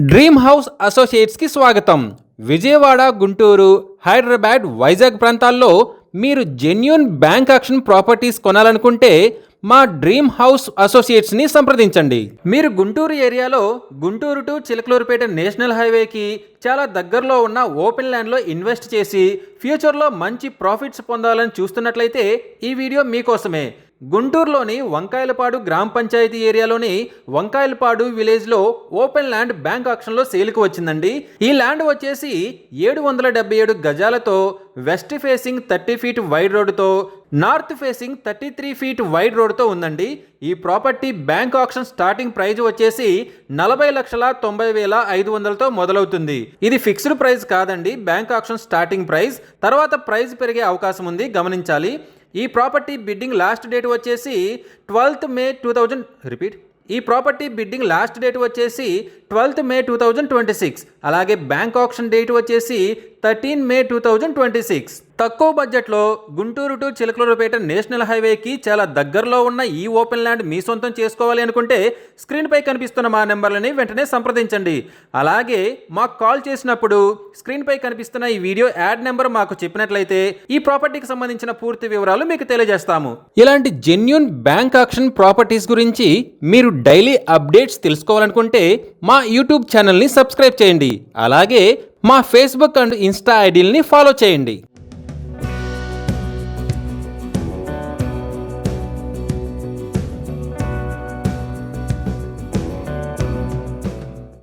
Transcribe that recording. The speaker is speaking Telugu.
డ్రీమ్ హౌస్ అసోసియేట్స్కి స్వాగతం. విజయవాడ, గుంటూరు, హైదరాబాద్, వైజాగ్ ప్రాంతాల్లో మీరు జెన్యూన్ బ్యాంక్ యాక్షన్ ప్రాపర్టీస్ కొనాలనుకుంటే మా డ్రీమ్ హౌస్ అసోసియేట్స్ని సంప్రదించండి. మీరు గుంటూరు ఏరియాలో గుంటూరు టు చిలకలూరుపేట నేషనల్ హైవేకి చాలా దగ్గరలో ఉన్న ఓపెన్ ల్యాండ్లో ఇన్వెస్ట్ చేసి ఫ్యూచర్లో మంచి ప్రాఫిట్స్ పొందాలని చూస్తున్నట్లయితే ఈ వీడియో మీకోసమే. గుంటూరులోని వంకాయలపాడు గ్రామ పంచాయతీ ఏరియాలోని వంకాయలపాడు విలేజ్లో ఓపెన్ ల్యాండ్ బ్యాంక్ ఆక్షన్లో సేల్కి వచ్చిందండి. ఈ ల్యాండ్ వచ్చేసి 777 గజాలతో వెస్ట్ ఫేసింగ్ 30 ఫీట్ వైడ్ రోడ్డుతో, నార్త్ ఫేసింగ్ 33 ఫీట్ వైడ్ రోడ్డుతో ఉందండి. ఈ property bank auction starting price వచ్చేసి 40,90,500తో మొదలవుతుంది. ఇది ఫిక్స్డ్ ప్రైస్ కాదండి, బ్యాంక్ ఆక్షన్ స్టార్టింగ్ ప్రైస్. తర్వాత ప్రైస్ పెరిగే అవకాశం ఉంది, గమనించాలి. ఈ ప్రాపర్టీ బిడ్డింగ్ లాస్ట్ డేట్ వచ్చేసి 12th మే 2000 ఈ ప్రాపర్టీ బిడ్డింగ్ లాస్ట్ డేట్ వచ్చేసి 12th మే 2026. అలాగే బ్యాంక్ ఆక్షన్ డేట్ వచ్చేసి 13 మే 2026. తక్కువ బడ్జెట్లో గుంటూరు టు చిలకలూరుపేట నేషనల్ హైవేకి చాలా దగ్గరలో ఉన్న ఈ ఓపెన్ ల్యాండ్ మీ సొంతం చేసుకోవాలి అనుకుంటే స్క్రీన్పై కనిపిస్తున్న మా నెంబర్లని వెంటనే సంప్రదించండి. అలాగే మాకు కాల్ చేసినప్పుడు స్క్రీన్పై కనిపిస్తున్న ఈ వీడియో యాడ్ నెంబర్ మాకు చెప్పినట్లయితే ఈ ప్రాపర్టీకి సంబంధించిన పూర్తి వివరాలు మీకు తెలియజేస్తాము. ఇలాంటి జెన్యూన్ బ్యాంక్ ఆక్షన్ ప్రాపర్టీస్ గురించి మీరు డైలీ అప్డేట్స్ తెలుసుకోవాలనుకుంటే మా యూట్యూబ్ ఛానల్ని సబ్స్క్రైబ్ చేయండి. అలాగే మా ఫేస్బుక్ అండ్ ఇన్స్టా ఐడీలని ఫాలో చేయండి.